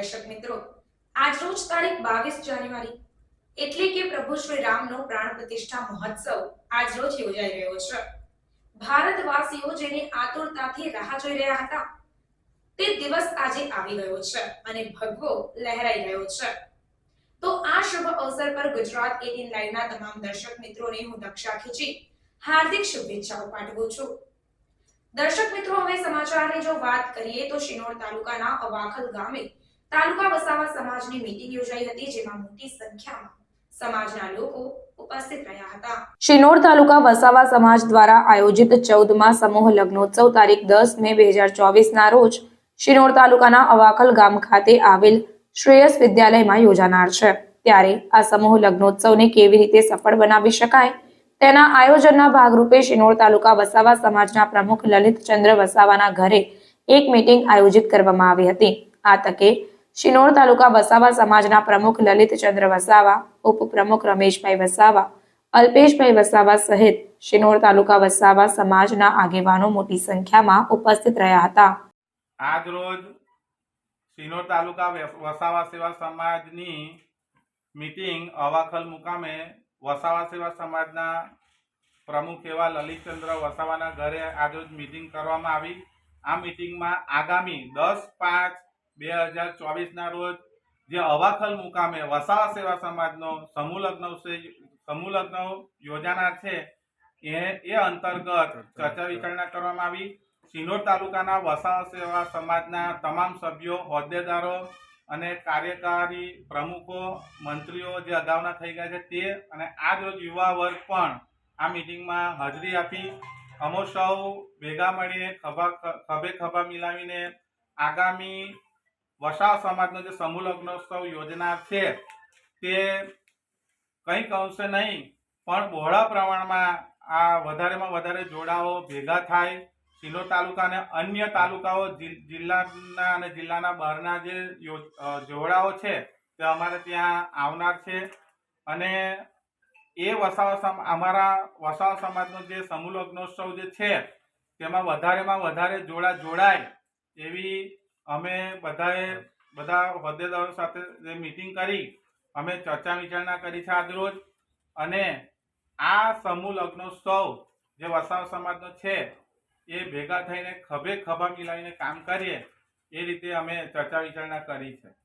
દર્શક મિત્રો, આજરોજ તારીખ 22 જાન્યુઆરી એટલે કે પ્રભુ શ્રી રામનો પ્રાણ પ્રતિષ્ઠા મહોત્સવ આજરોજ યોજાઈ રહ્યો છે। ભારતવાસીઓ જેની આતુરતાથી રાહ જોઈ રહ્યા હતા તે દિવસ આજે આવી ગયો છે અને ભગવો લહેરાઈ રહ્યો છે। તો આ શુભ અવસર પર ગુજરાત 18 લાઈવના તમામ દર્શક મિત્રોને હું દક્ષા ખીચી હાર્દિક શુભેચ્છાઓ પાઠવું છું। દર્શક મિત્રો, હવે સમાચારની જો વાત કરીએ તો શિનોર તાલુકાના અવાખલ ગામે તાલુકા વસાવા સમાજની મીટિંગ યોજાઈ હતી, જેમાં મોટી સંખ્યામાં સમાજના લોકો ઉપસ્થિત રહ્યા હતા। શિનોર તાલુકા વસાવા સમાજ દ્વારા આયોજિત 14મા સમૂહ લગ્નોત્સવ તારીખ 10 મે 2024 ના રોજ શિનોર તાલુકાના અવાખલ ગામ ખાતે આવેલ શ્રેયસ વિદ્યાલયમાં યોજાનાર છે। ત્યારે આ સમૂહ લગ્નોત્સવને કેવી રીતે સફળ બનાવી શકાય તેના આયોજનના ભાગરૂપે શિનોર તાલુકા વસાવા સમાજના પ્રમુખ લલિતચંદ્ર વસાવાના ઘરે એક મીટિંગ આયોજિત કરવામાં આવી હતી। આ તકે શિનોર તાલુકા વસાવા સમાજના પ્રમુખ લલિતચંદ્ર વસાવા, ઉપપ્રમુખ રમેશભાઈ વસાવા, અલ્પેશભાઈ વસાવા સહિત શિનોર તાલુકા વસાવા સમાજના આગેવાનો મોટી સંખ્યામાં ઉપસ્થિત રહ્યા હતા। આજ રોજ શિનોર તાલુકા વસાવા સેવા સમાજની મીટિંગ અવાખલ મુકામે વસાવા સેવા સમાજના પ્રમુખ એવા લલિતચંદ્ર વસાવાના ઘરે આજરોજ મીટિંગ કરવામાં આવી। આ મીટિંગમાં આગામી 10/5/2024 ના રોજ જે અવાખલ મુકામે વસાવા સેવા સમાજનો સમૂહ લગ્ન યોજાનાર છે એ અંતર્ગત ચર્ચા વિચારણા કરવામાં આવી। શિનોર તાલુકાના વસાવા સેવા સમાજના તમામ સભ્યો, હોદ્દેદારો અને કાર્યકારી પ્રમુખો, મંત્રીઓ જે અગાઉના થઈ ગયા છે તે અને આજ રોજ યુવા વર્ગ પણ આ મીટિંગમાં હાજરી આપી। અમો સૌ ભેગા મળીને ખભે ખભા મિલાવીને આગામી વસાવા સમાજનો જે સમૂહ લગ્નોત્સવ યોજનાર છે તે કંઈક અંશે નહીં પણ બહોળા પ્રમાણમાં આ વધારેમાં વધારે જોડાઓ ભેગા થાય। શિનોર તાલુકા અને અન્ય તાલુકાઓ જિલ્લાના અને જિલ્લાના બહારના જે જોડાઓ છે તે અમારે ત્યાં આવનાર છે અને એ અમારા વસાવા સમાજનો જે સમૂહ લગ્નોત્સવ જે છે તેમાં વધારેમાં વધારે જોડાય એવી અમે બધા હોદ્દેદારો સાથે જે મીટિંગ કરી અમે ચર્ચા વિચારણા કરી છે આજરોજ। અને આ સમૂહ લગ્નોત્સવ જે વસાવા સમાજનો છે એ ભેગા થઈને ખભે ખભા મિલાવીને કામ કરીએ એ રીતે અમે ચર્ચા વિચારણા કરી છે।